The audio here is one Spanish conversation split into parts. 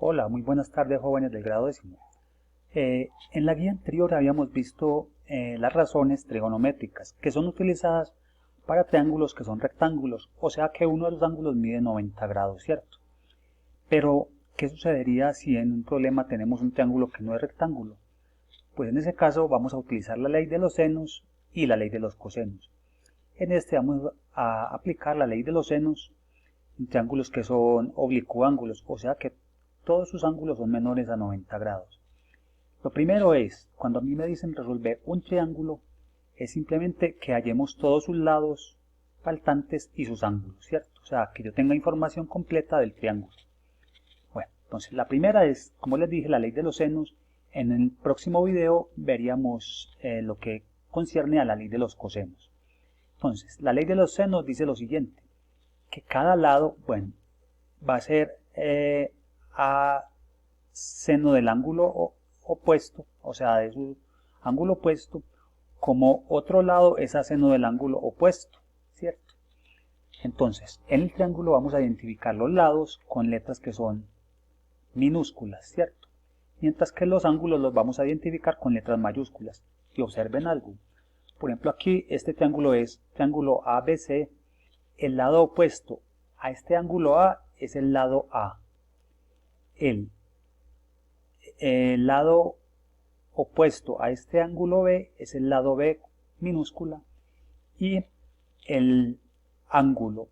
Hola, muy buenas tardes jóvenes del grado décimo. En la guía anterior habíamos visto las razones trigonométricas que son utilizadas para triángulos que son rectángulos, o sea que uno de los ángulos mide 90 grados, ¿cierto? Pero, ¿qué sucedería si en un problema tenemos un triángulo que no es rectángulo? Pues en ese caso vamos a utilizar la ley de los senos y la ley de los cosenos. En este vamos a aplicar la ley de los senos en triángulos que son oblicuángulos, o sea que todos sus ángulos son menores a 90 grados. Lo primero es, cuando a mí me dicen resolver un triángulo, es simplemente que hallemos todos sus lados faltantes y sus ángulos, ¿cierto? O sea, que yo tenga información completa del triángulo. Bueno, entonces la primera es, como les dije, la ley de los senos. En el próximo video veríamos lo que concierne a la ley de los cosenos. Entonces, la ley de los senos dice lo siguiente, que cada lado, bueno, va a ser a seno del ángulo opuesto, o sea, de su ángulo opuesto, como otro lado es a seno del ángulo opuesto, ¿cierto? Entonces, en el triángulo vamos a identificar los lados con letras que son minúsculas, ¿cierto? Mientras que los ángulos los vamos a identificar con letras mayúsculas. Y observen algo. Por ejemplo, aquí este triángulo es triángulo ABC. El lado opuesto a este ángulo A es el lado A. El lado opuesto a este ángulo B es el lado B minúscula. Y el ángulo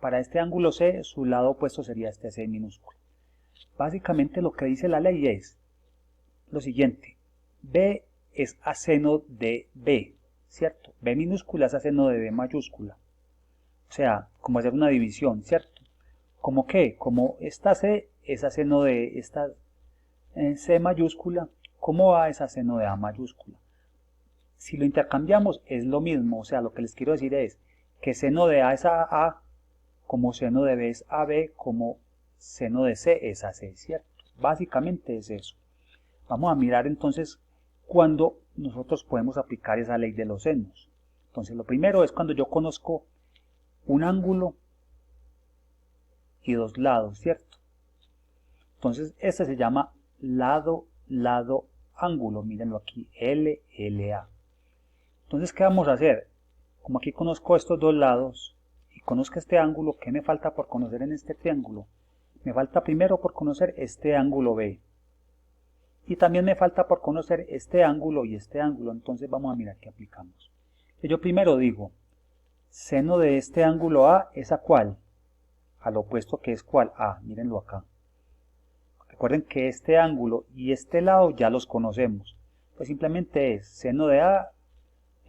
para este ángulo C, su lado opuesto sería este C minúsculo. Básicamente lo que dice la ley es lo siguiente. B es a seno de B, ¿cierto? B minúscula es a seno de B mayúscula. O sea, como hacer una división, ¿cierto? ¿Como qué? Como esta C es a seno de esta C mayúscula, como A es a seno de A mayúscula. Si lo intercambiamos es lo mismo, o sea, lo que les quiero decir es que seno de A es a como seno de B es a B, como seno de C es a C, ¿cierto? Básicamente es eso. Vamos a mirar entonces cuándo nosotros podemos aplicar esa ley de los senos. Entonces lo primero es cuando yo conozco un ángulo y dos lados, ¿cierto? Entonces este se llama lado, lado, ángulo, mírenlo aquí, LLA. Entonces, ¿qué vamos a hacer? Como aquí conozco estos dos lados y conozco este ángulo, ¿qué me falta por conocer en este triángulo? Me falta primero por conocer este ángulo B. Y también me falta por conocer este ángulo y este ángulo. Entonces vamos a mirar qué aplicamos. Yo primero digo, seno de este ángulo A es a ¿cuál? Al opuesto que es ¿cuál? A, mírenlo acá. Recuerden que este ángulo y este lado ya los conocemos. Pues simplemente es seno de A,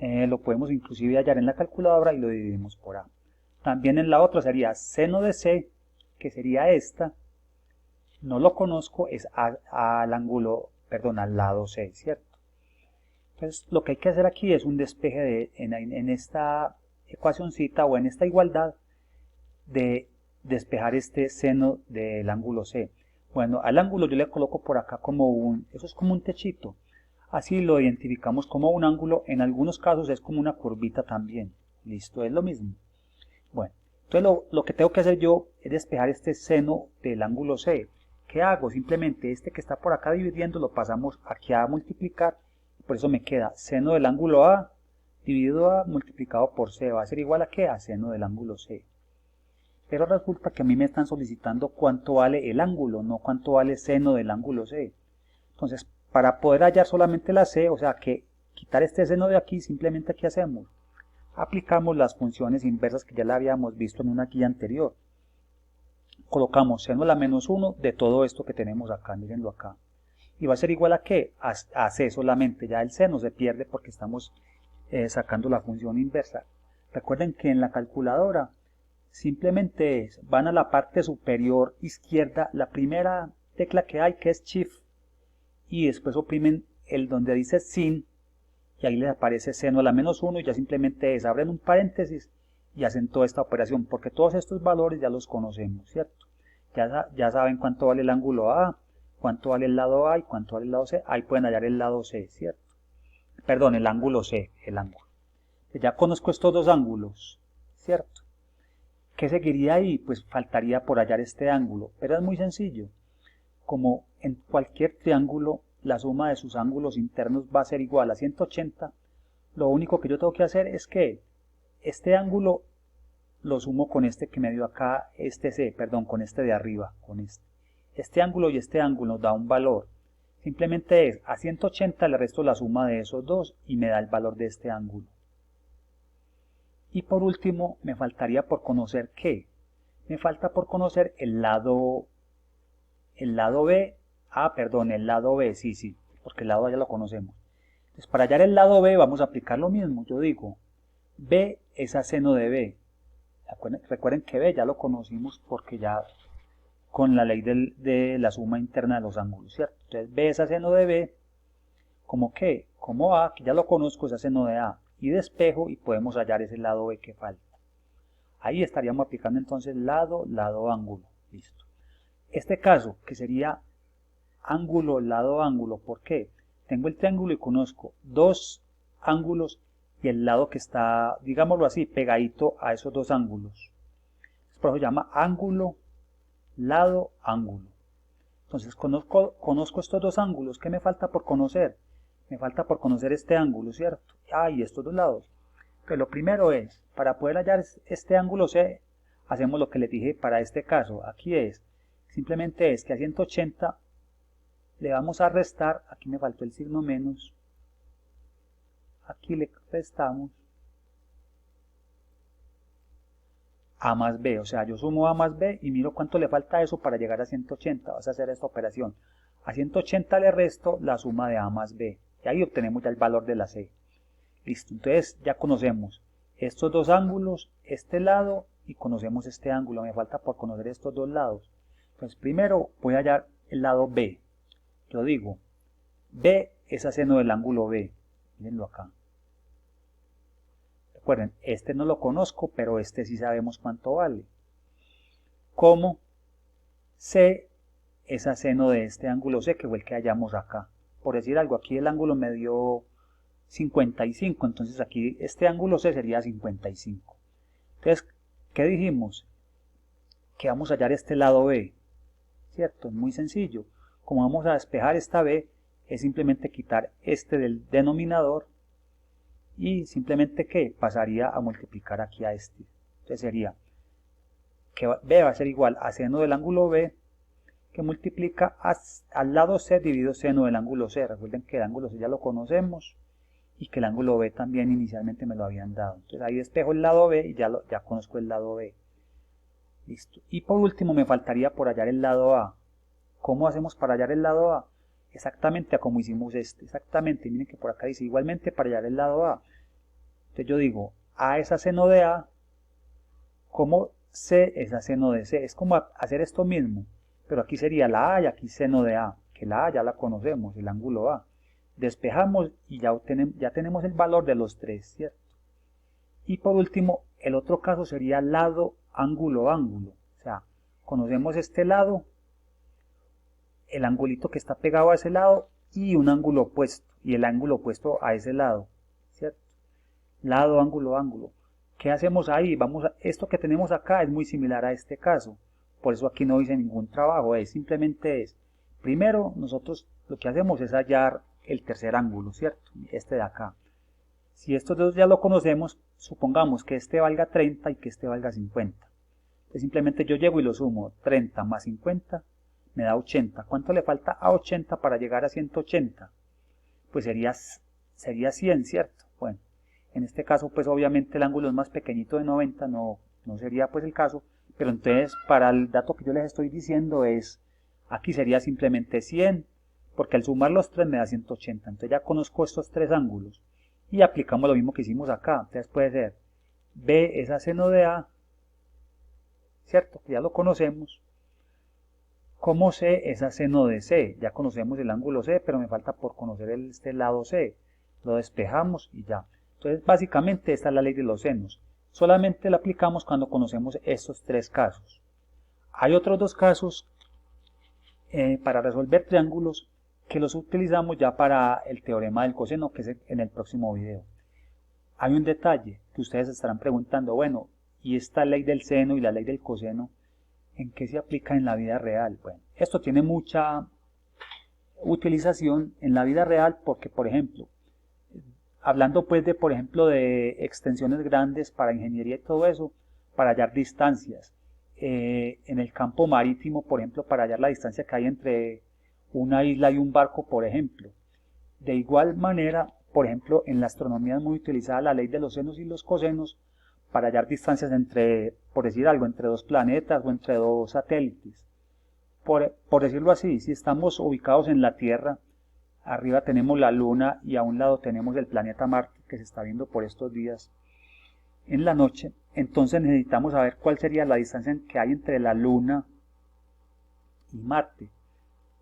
lo podemos inclusive hallar en la calculadora y lo dividimos por A. También en la otra sería seno de C, que sería esta. No lo conozco, es al ángulo, perdón, al lado C, ¿cierto? Entonces lo que hay que hacer aquí es un despeje en esta ecuacioncita o en esta igualdad de despejar este seno del ángulo C. Bueno, al ángulo yo le coloco por acá como eso es como un techito. Así lo identificamos como un ángulo, en algunos casos es como una curvita también. Listo, es lo mismo. Bueno, entonces lo que tengo que hacer yo es despejar este seno del ángulo C. ¿Qué hago? Simplemente este que está por acá dividiendo lo pasamos aquí a multiplicar. Por eso me queda seno del ángulo A dividido A multiplicado por C. Va a ser igual a ¿qué? A seno del ángulo C. Pero resulta que a mí me están solicitando cuánto vale el ángulo, no cuánto vale seno del ángulo C. Entonces, para poder hallar solamente la C, o sea que quitar este seno de aquí, simplemente ¿qué hacemos? Aplicamos las funciones inversas que ya la habíamos visto en una guía anterior. Colocamos seno a la menos 1 de todo esto que tenemos acá, mírenlo acá. Y va a ser igual a ¿qué? A C solamente, ya el seno se pierde porque estamos sacando la función inversa. Recuerden que en la calculadora simplemente van a la parte superior izquierda, la primera tecla que hay que es Shift, y después oprimen el donde dice sin, y ahí les aparece seno a la menos 1 y ya simplemente abren un paréntesis y hacen toda esta operación, porque todos estos valores ya los conocemos, ¿cierto? Ya saben cuánto vale el ángulo A, cuánto vale el lado A y cuánto vale el lado C. Ahí pueden hallar el lado C, ¿cierto? Perdón, el ángulo C, el ángulo. Ya conozco estos dos ángulos, ¿cierto? ¿Qué seguiría ahí? Pues faltaría por hallar este ángulo, pero es muy sencillo. como en cualquier triángulo la suma de sus ángulos internos va a ser igual a 180, lo único que yo tengo que hacer es que este ángulo lo sumo con este que me dio acá, con este de arriba, con este. Este ángulo y este ángulo nos da un valor. Simplemente es a 180 le resto la suma de esos dos y me da el valor de este ángulo. Y por último me faltaría por conocer ¿qué? Me falta por conocer el lado B, el lado B, sí, porque el lado A ya lo conocemos. Entonces para hallar el lado B vamos a aplicar lo mismo, yo digo, B es a seno de B. Recuerden que B ya lo conocimos porque ya con la ley de la suma interna de los ángulos, ¿cierto? Entonces B es a seno de B, ¿como qué? Como A, que ya lo conozco, es a seno de A, y despejo y podemos hallar ese lado B que falta. Ahí estaríamos aplicando entonces lado, ángulo, listo. Este caso, que sería ángulo, lado, ángulo, ¿por qué? Tengo el triángulo y conozco dos ángulos y el lado que está, digámoslo así, pegadito a esos dos ángulos. Por eso se llama ángulo, lado, ángulo. Entonces conozco estos dos ángulos. ¿Qué me falta por conocer? Me falta por conocer este ángulo, ¿cierto? Y estos dos lados. Pero lo primero es, para poder hallar este ángulo C, hacemos lo que les dije para este caso. Aquí simplemente es que a 180 le vamos a restar, aquí me faltó el signo menos, aquí le restamos A más B, o sea, yo sumo A más B y miro cuánto le falta a eso para llegar a 180, vas a hacer esta operación. A 180 le resto la suma de A más B, y ahí obtenemos ya el valor de la C. Listo, entonces ya conocemos estos dos ángulos, este lado, y conocemos este ángulo, me falta por conocer estos dos lados. Entonces primero voy a hallar el lado B. Yo digo, B es a seno del ángulo B, mírenlo acá. Recuerden, este no lo conozco, pero este sí sabemos cuánto vale. Como C es a seno de este ángulo C, que fue el que hallamos acá. Por decir algo, aquí el ángulo me dio 55, entonces aquí este ángulo C sería 55. Entonces, ¿qué dijimos? Que vamos a hallar este lado B, ¿cierto? Es muy sencillo. Como vamos a despejar esta B, es simplemente quitar este del denominador y simplemente ¿qué? Pasaría a multiplicar aquí a este. Entonces sería que B va a ser igual a seno del ángulo B que multiplica al lado C dividido seno del ángulo C. Recuerden que el ángulo C ya lo conocemos y que el ángulo B también inicialmente me lo habían dado. Entonces ahí despejo el lado B y ya conozco el lado B. Listo. Y por último me faltaría por hallar el lado A. ¿Cómo hacemos para hallar el lado A? Exactamente como hicimos exactamente, miren que por acá dice igualmente para hallar el lado A. Entonces yo digo, A es a seno de A, como C es a seno de C. Es como hacer esto mismo, pero aquí sería la A y aquí seno de A, que la A ya la conocemos, el ángulo A. Despejamos y ya tenemos el valor de los tres, ¿cierto? Y por último, el otro caso sería lado, ángulo, ángulo. O sea, conocemos este lado, el angulito que está pegado a ese lado y un ángulo opuesto, y el ángulo opuesto a ese lado, ¿cierto? Lado, ángulo, ángulo. ¿Qué hacemos ahí? Esto que tenemos acá es muy similar a este caso, por eso aquí no hice ningún trabajo, primero nosotros lo que hacemos es hallar el tercer ángulo, ¿cierto? Este de acá. Si estos dos ya lo conocemos, supongamos que este valga 30 y que este valga 50. Entonces simplemente yo llego y lo sumo, 30 más 50 me da 80. ¿Cuánto le falta a 80 para llegar a 180? Pues sería 100, ¿cierto? Bueno, en este caso pues obviamente el ángulo es más pequeñito de 90, no sería pues el caso, pero entonces para el dato que yo les estoy diciendo aquí sería simplemente 100, porque al sumar los tres me da 180, entonces ya conozco estos tres ángulos y aplicamos lo mismo que hicimos acá. Entonces puede ser B es a seno de A, ¿cierto? Que ya lo conocemos, como C es a seno de C, ya conocemos el ángulo C, pero me falta por conocer este lado C, lo despejamos y ya. Entonces básicamente esta es la ley de los senos, solamente la aplicamos cuando conocemos estos tres casos. Hay otros dos casos para resolver triángulos que los utilizamos ya para el teorema del coseno, que es en el próximo video. Hay un detalle que ustedes estarán preguntando, bueno, ¿y esta ley del seno y la ley del coseno en qué se aplica en la vida real? Bueno, Esto tiene mucha utilización en la vida real porque, por ejemplo, hablando pues de, por ejemplo, de extensiones grandes para ingeniería y todo eso, para hallar distancias, en el campo marítimo, por ejemplo, para hallar la distancia que hay entre una isla y un barco, por ejemplo. De igual manera, por ejemplo, en la astronomía es muy utilizada la ley de los senos y los cosenos para hallar distancias entre, por decir algo, entre dos planetas o entre dos satélites. Por decirlo así, si estamos ubicados en la Tierra, arriba tenemos la Luna y a un lado tenemos el planeta Marte que se está viendo por estos días en la noche, entonces necesitamos saber cuál sería la distancia que hay entre la Luna y Marte.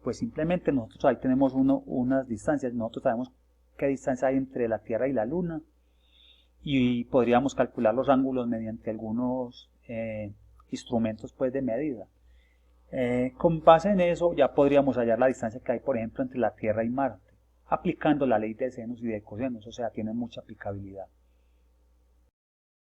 Pues simplemente nosotros ahí tenemos unas distancias, nosotros sabemos qué distancia hay entre la Tierra y la Luna y podríamos calcular los ángulos mediante algunos instrumentos pues de medida. Con base en eso ya podríamos hallar la distancia que hay, por ejemplo, entre la Tierra y Marte, aplicando la ley de senos y de cosenos, o sea, tiene mucha aplicabilidad.